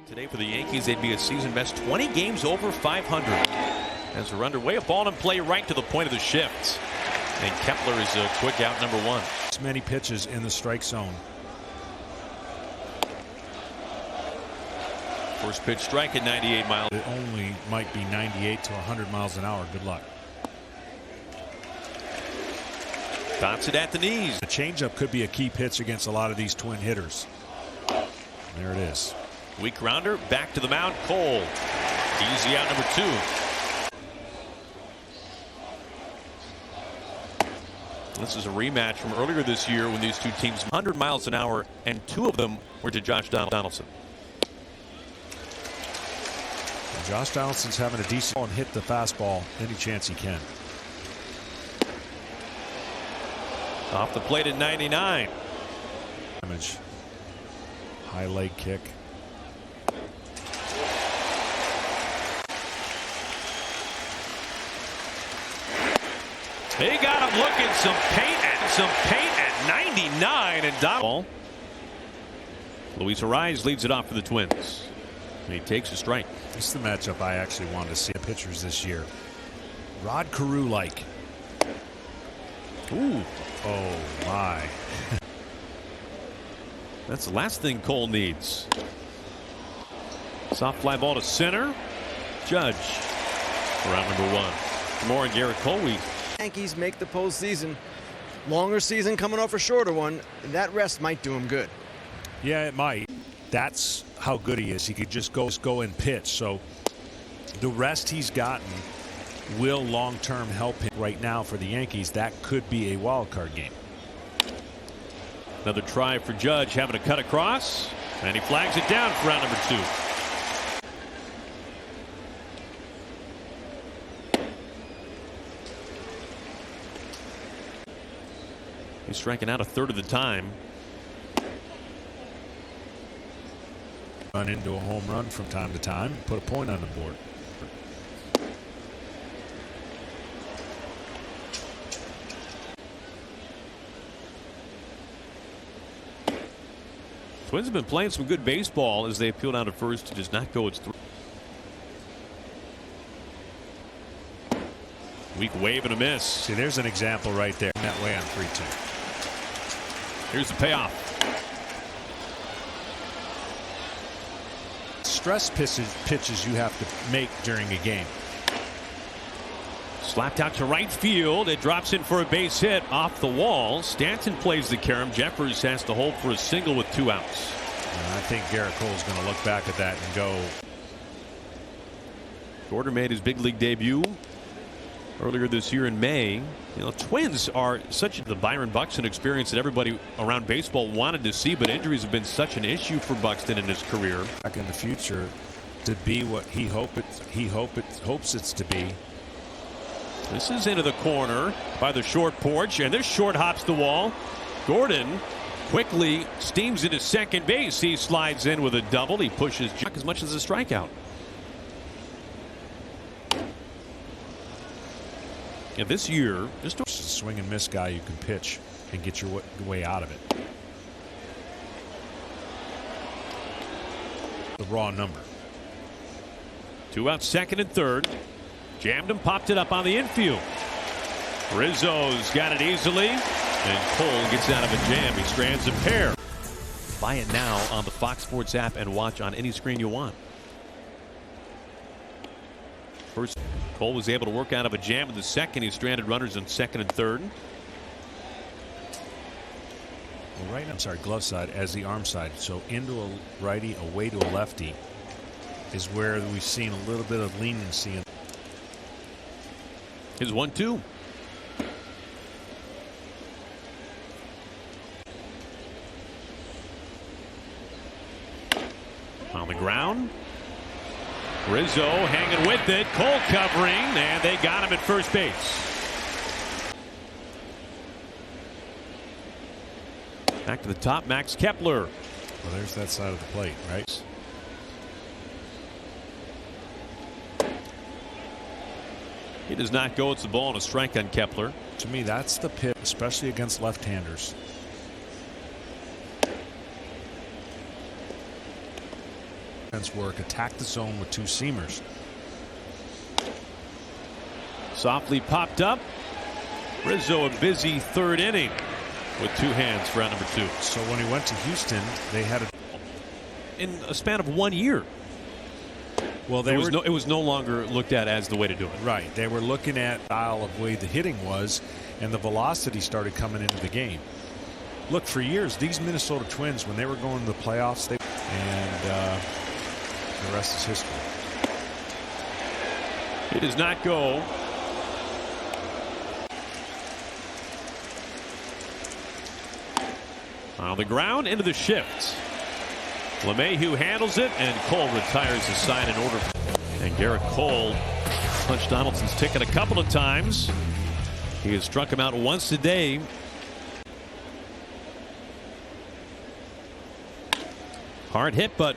Today for the Yankees, they'd be a season best 20 games over 500. As they're underway, a ball in play right to the point of the shift. And Kepler is a quick out number one. Many pitches in the strike zone. First pitch strike at 98 miles. It only might be 98 to 100 miles an hour. Good luck. Bounce it at the knees. The changeup could be a key pitch against a lot of these twin hitters. There it is. Weak grounder, back to the mound, Cole. Easy out number two. This is a rematch from earlier this year when these two teams 100 miles an hour, and two of them were to Josh Donaldson. And Josh Donaldson's having a decent ball and hit the fastball any chance he can. Off the plate at 99. Damage. High leg kick. He got him looking, some paint at 99, and Donald. Luis Ariz leads it off for the Twins. And he takes a strike. This is the matchup I actually wanted to see the pitchers this year. Rod Carew-like. Ooh. Oh my. That's the last thing Cole needs. Soft fly ball to center. Judge. Round number one. For more on Gerrit Cole. Yankees make the postseason. Longer season coming off a shorter one. That rest might do him good. Yeah, it might. That's how good he is. He could just go and pitch. So the rest he's gotten will long-term help him. Right now for the Yankees, that could be a wild card game. Another try for Judge, having to cut across, and he flags it down for round number two. He's striking out a third of the time. Run into a home run from time to time, put a point on the board. Twins have been playing some good baseball as they appeal down to first to just not go. It's three. Weak wave and a miss. See, there's an example right there. That way on 3-2. Here's the payoff. Stress pitches you have to make during a game. Slapped out to right field. It drops in for a base hit off the wall. Stanton plays the carom. Jeffers has to hold for a single with 2 outs. And I think Gerrit Cole's going to look back at that and go. Gorder made his big league debut earlier this year in May. You know, Twins are such the Byron Buxton experience that everybody around baseball wanted to see, but injuries have been such an issue for Buxton in his career. Back in the future to be what he hopes it's to be. This is into the corner by the short porch, and this short hops the wall. Gordon quickly steams into second base. He slides in with a double. He pushes Jack as much as a strikeout. And this year, just a swing and miss guy you can pitch and get your way out of it. The raw number. 2 outs, second and third. Jammed him, popped it up on the infield. Rizzo's got it easily, and Cole gets out of a jam. He strands a pair. Buy it now on the Fox Sports app and watch on any screen you want. First, Cole was able to work out of a jam in the second. He stranded runners in second and third. Well, right now, I'm sorry, glove side as the arm side. So into a righty, away to a lefty is where we've seen a little bit of leniency. His 1-2. On the ground. Rizzo hanging with it. Cole covering, and they got him at first base. Back to the top, Max Kepler. Well, there's that side of the plate, right? He does not go. It's the ball and a strike on Kepler. To me, that's the pitch, especially against left-handers. work, attack the zone with two seamers. Softly popped up. Rizzo a busy third inning with two hands for out number 2. So when he went to Houston, they had in a span of 1 year. Well, it was no longer looked at as the way to do it. Right. They were looking at the style of way the hitting was, and the velocity started coming into the game. Look, for years, these Minnesota Twins, when they were going to the playoffs, the rest is history. It does not go. On the ground, into the shift. LeMahieu handles it, and Cole retires his sign in order. And Gerrit Cole punched Donaldson's ticket a couple of times. He has struck him out once today. Hard hit, but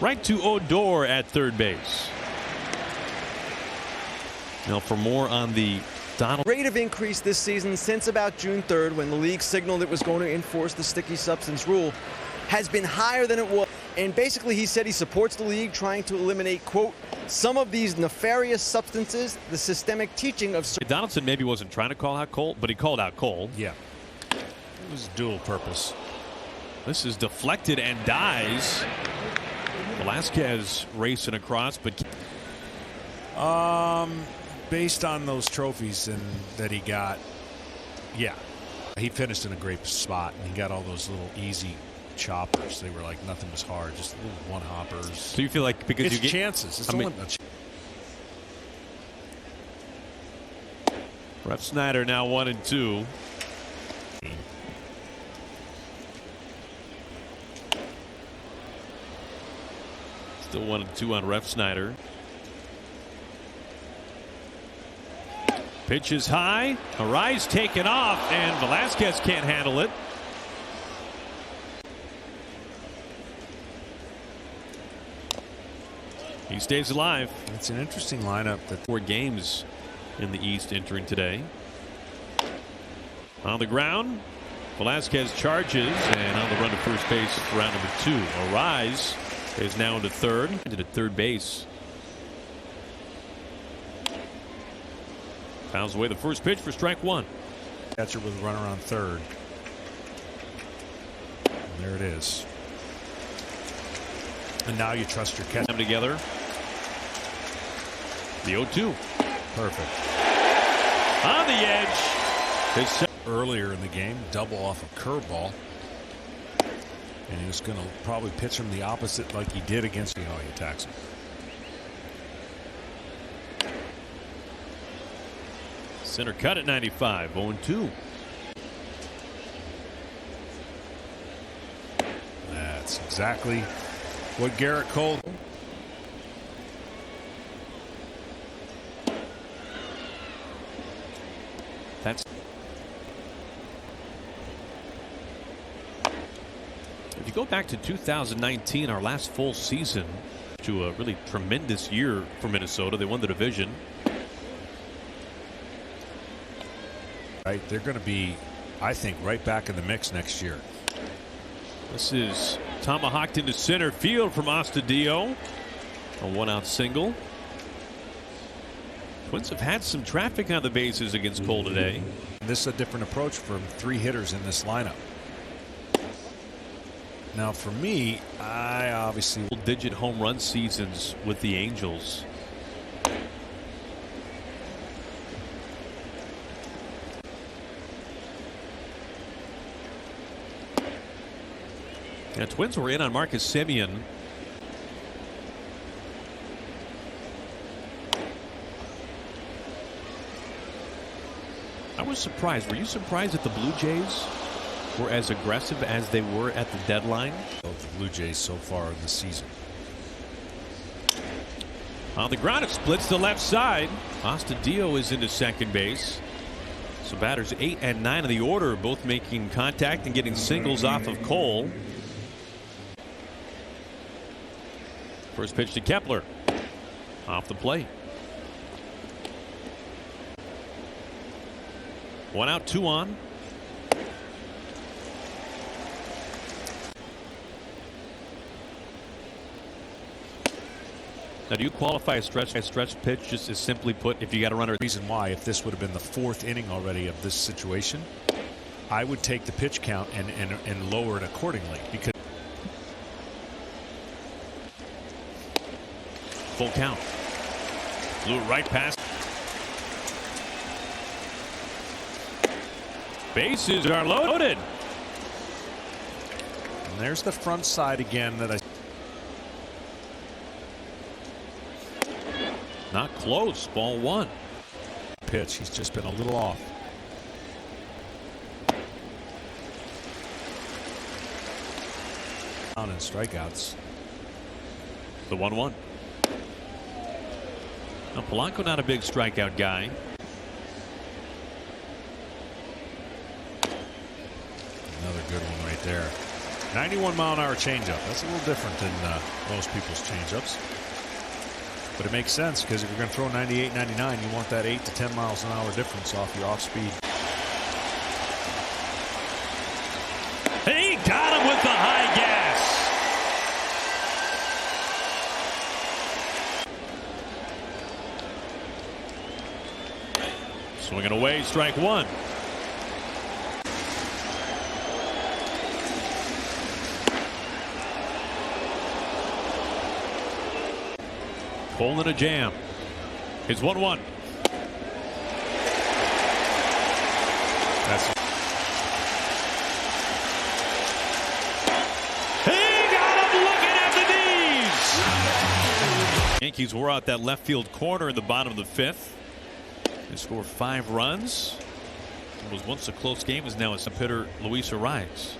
right to Odor at third base. Now for more on the rate of increase this season since about June 3rd, when the league signaled it was going to enforce the sticky substance rule, has been higher than it was. And basically he said he supports the league trying to eliminate, quote, some of these nefarious substances, the systemic teaching of... Donaldson maybe wasn't trying to call out Cole, but he called out Cole. Yeah. It was dual purpose. This is deflected and dies. Velasquez racing across, but... Based on those trophies that he got, yeah, he finished in a great spot, and he got all those little easy choppers. They were like nothing was hard, just little one hoppers. So you feel like because it's you get chances. It's only Ref Snyder now 1-2. Still 1-2 on Ref Snyder. Pitch is high. A rise taken off, and Velasquez can't handle it. He stays alive. It's an interesting lineup. That 4 games in the East entering today. On the ground, Velasquez charges, and on the run to first base for round number 2. A rise is now into third. Into third base. Fouls away the first pitch for strike 1. Catcher with a runner on third. And there it is. And now you trust your catcher. Them together. The 0-2. Perfect. On the edge. Earlier in the game, double off a curveball. And he was going to probably pitch him the opposite like he did against he attacks him. Center cut at 95. 0-2. That's exactly what Gerrit Cole. That's. If you go back to 2019, our last full season, to a really tremendous year for Minnesota. They won the division. Right, they're going to be, I think, right back in the mix next year. This is tomahawked into center field from Astudillo. A 1-out single. Twins have had some traffic on the bases against Cole today. This is a different approach from 3 hitters in this lineup. Now, for me, I obviously digit home run seasons with the Angels. Yeah, Twins were in on Marcus Semien. I was surprised. Were you surprised that the Blue Jays were as aggressive as they were at the deadline? Of the Blue Jays so far in the season. On the ground, it splits the left side. Astudillo is into second base. So batters 8 and 9 of the order, both making contact and getting singles off of Cole. First pitch to Kepler. Off the plate. 1 out, 2 on. Now, do you qualify a stretch pitch just as simply put if you got a runner? Reason why, if this would have been the fourth inning already of this situation, I would take the pitch count and lower it accordingly, because full count. Blew it right past. Bases are loaded. And there's the front side again that I. Not close. Ball one. Pitch. He's just been a little off. Down in strikeouts. The 1-1. Now Polanco not a big strikeout guy. Another good one right there. 91-mile-an-hour changeup. That's a little different than most people's changeups. But it makes sense, because if you're going to throw 98, 99, you want that 8 to 10 miles an hour difference off your off speed. He got him with the high gas. Swinging away, strike one. Cole in a jam. It's 1-1. That's He got him looking at the knees. Yankees wore out that left field corner in the bottom of the fifth. They scored 5 runs. It was once a close game, is now a hitter, Luis Arias.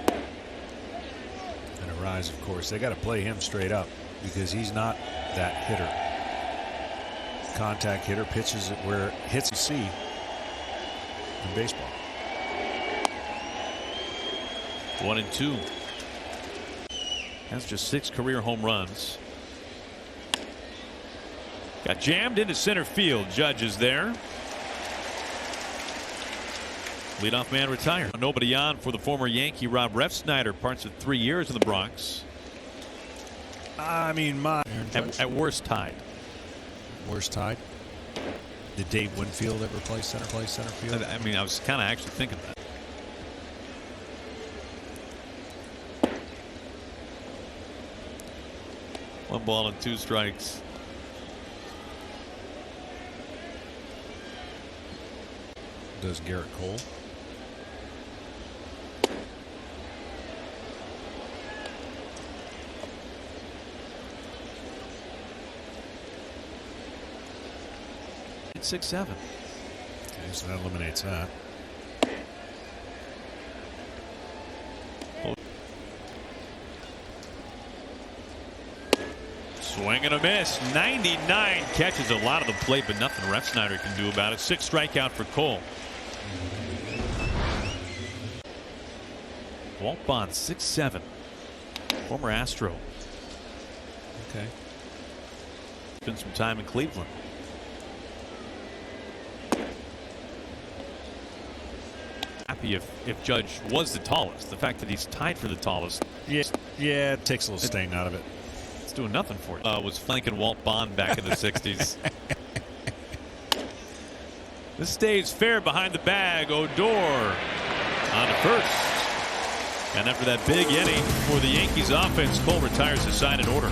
And Arias, of course, they got to play him straight up, because he's not that hitter. Contact hitter, pitches it where hits you see in baseball. 1-2. Has just 6 career home runs. Got jammed into center field. Judge is there. Leadoff man retired. Nobody on for the former Yankee Rob Refsnyder. Parts of 3 years in the Bronx. I mean, At worst tied. Worst tied. Did Dave Winfield ever play center field? I mean, I was kind of actually thinking that. One ball and 2 strikes. Does Gerrit Cole. It's 6-7. Okay, so that eliminates that. Swing and a miss. 99 catches a lot of the plate, but nothing Refsnyder can do about it. 6 strikeout for Cole. Walt Bond 6-7. Former Astro. Okay. Spent some time in Cleveland. Happy if Judge was the tallest. The fact that he's tied for the tallest. Yeah, it takes a little sting out of it. It's doing nothing for it. Was flanking Walt Bond back in the 60s. This stays fair behind the bag. Odor on to first. And after that big inning for the Yankees offense, Cole retires the side in order.